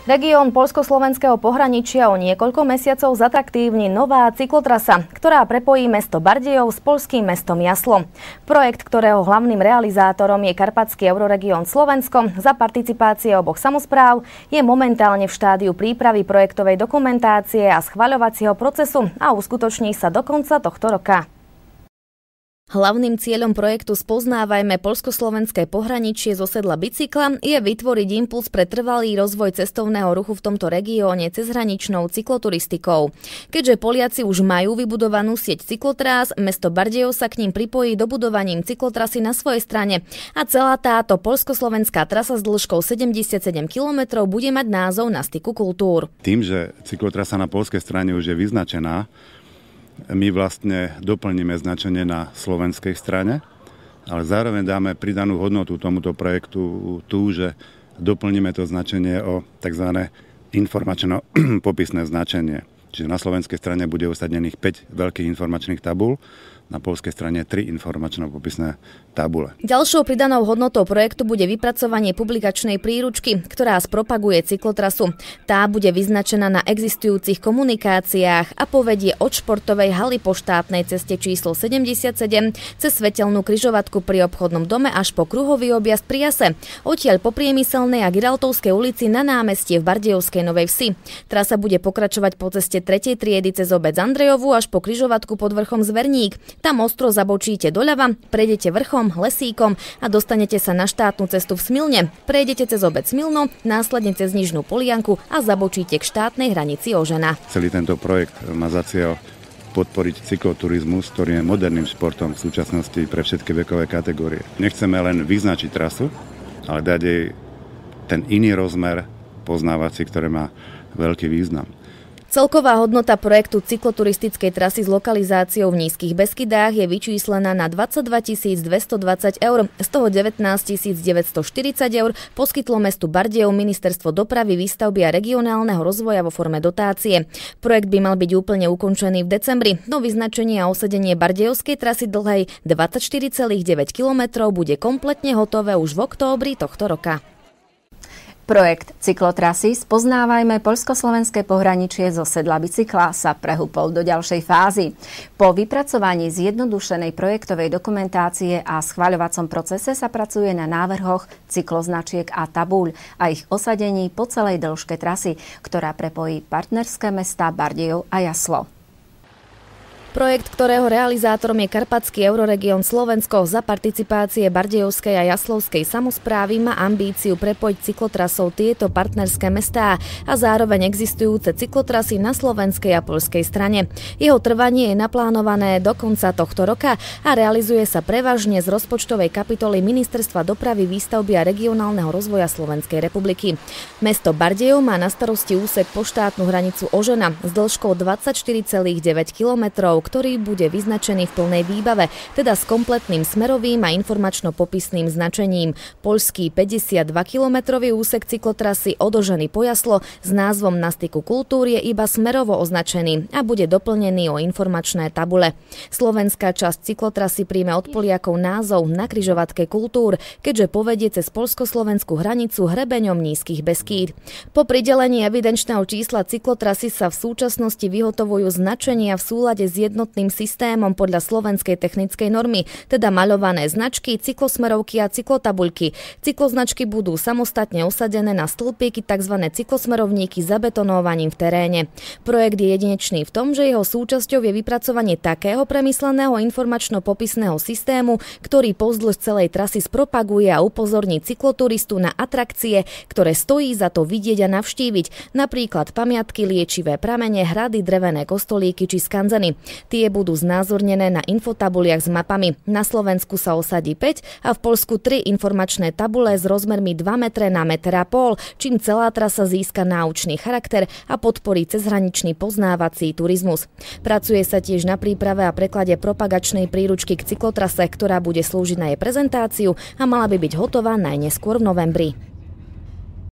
Región poľsko-slovenského pohraničia o niekoľko mesiacov zatraktívni nová cyklotrasa, ktorá prepojí mesto Bardejov s poľským mestom Jaslo. Projekt, ktorého hlavným realizátorom je Karpatský Euroregión Slovensko za participácie oboch samospráv, je momentálne v štádiu prípravy projektovej dokumentácie a schvaľovacieho procesu a uskutoční sa do konca tohto roka. Hlavným cieľom projektu Spoznávajme poľsko-slovenské pohraničie zo sedla bicykla je vytvoriť impuls pre trvalý rozvoj cestovného ruchu v tomto regióne cezhraničnou cykloturistikou. Keďže Poliaci už majú vybudovanú sieť cyklotrás, mesto Bardejov sa k ním pripojí dobudovaním cyklotrasy na svojej strane a celá táto poľsko-slovenská trasa s dĺžkou 77 km bude mať názov Na styku kultúr. Tým, že cyklotrasa na poľskej strane už je vyznačená, my vlastne doplníme značenie na slovenskej strane, ale zároveň dáme pridanú hodnotu tomuto projektu tú, že doplníme to značenie o tzv. Informačno-popisné značenie. Čiže na slovenskej strane bude usadených 5 veľkých informačných tabúl, na poľskej strane 3 informačno-popisné tabule. Ďalšou pridanou hodnotou projektu bude vypracovanie publikačnej príručky, ktorá spropaguje cyklotrasu. Tá bude vyznačená na existujúcich komunikáciách a povedie od športovej haly po štátnej ceste číslo 77 cez svetelnú križovatku pri obchodnom dome až po kruhový objazd pri Jase. Odtiaľ po Priemyselnej a Giraltovskej ulici na námestie v Bardejovskej Novej Vsi. Trasa bude pokračovať po ceste 3. triedy cez obec Andrejovu až po križovatku pod vrchom Zverník. Tam ostro zabočíte doľava, prejdete vrchom, lesíkom a dostanete sa na štátnu cestu v Smilne. Prejdete cez obec Smilno, následne cez Nižnú Polianku a zabočíte k štátnej hranici Ožena. Celý tento projekt má za cieľ podporiť cykloturizmus, ktorý je moderným športom v súčasnosti pre všetky vekové kategórie. Nechceme len vyznačiť trasu, ale dať jej ten iný rozmer poznávací, ktorý má veľký význam. Celková hodnota projektu cykloturistickej trasy s lokalizáciou v Nízkych Beskydách je vyčíslená na 22 220 eur, z toho 19 940 eur poskytlo mestu Bardejov Ministerstvo dopravy, výstavby a regionálneho rozvoja vo forme dotácie. Projekt by mal byť úplne ukončený v decembri, no vyznačenie a osadenie bardejovskej trasy dlhej 24,9 km bude kompletne hotové už v októbri tohto roka. Projekt cyklotrasy Spoznávajme poľsko-slovenské pohraničie zo sedla bicykla sa prehúpol do ďalšej fázy. Po vypracovaní zjednodušenej projektovej dokumentácie a schvaľovacom procese sa pracuje na návrhoch cykloznačiek a tabúľ a ich osadení po celej dĺžke trasy, ktorá prepojí partnerské mestá Bardejov a Jaslo. Projekt, ktorého realizátorom je Karpatský Euroregión Slovensko za participácie Bardejovskej a Jaslovskej samosprávy, má ambíciu prepojiť cyklotrasou tieto partnerské mestá a zároveň existujúce cyklotrasy na slovenskej a poľskej strane. Jeho trvanie je naplánované do konca tohto roka a realizuje sa prevažne z rozpočtovej kapitoly Ministerstva dopravy, výstavby a regionálneho rozvoja Slovenskej republiky. Mesto Bardejov má na starosti úsek po štátnu hranicu Ožena s dĺžkou 24,9 km, ktorý bude vyznačený v plnej výbave, teda s kompletným smerovým a informačno-popisným značením. Poľský 52-kilometrový úsek cyklotrasy od Oženy po Jaslo s názvom Na styku kultúr je iba smerovo označený a bude doplnený o informačné tabule. Slovenská časť cyklotrasy príjme od Poliakov názov Na križovatke kultúr, keďže povedie cez poľsko-slovenskú hranicu hrebeňom Nízkych Beskýd. Po pridelení evidenčného čísla cyklotrasy sa v súčasnosti vyhotovujú značenia v súlade s jednotným systémom podľa slovenskej technickej normy, teda maľované značky, cyklosmerovky a cyklotabuľky. Cykloznačky budú samostatne osadené na stĺpíky, tzv. Cyklosmerovníky zabetonovaním v teréne. Projekt je jedinečný v tom, že jeho súčasťou je vypracovanie takého premysleného informačno-popisného systému, ktorý pozdĺž celej trasy spropaguje a upozorní cykloturistu na atrakcie, ktoré stojí za to vidieť a navštíviť, napríklad pamiatky, liečivé pramene, hrady, drevené kostolíky či skanzeny. Tie budú znázornené na infotabuliach s mapami. Na Slovensku sa osadí 5 a v Poľsku 3 informačné tabule s rozmermi 2 metre na 1,5 metra, čím celá trasa získa náučný charakter a podporí cezhraničný poznávací turizmus. Pracuje sa tiež na príprave a preklade propagačnej príručky k cyklotrase, ktorá bude slúžiť na jej prezentáciu a mala by byť hotová najneskôr v novembri.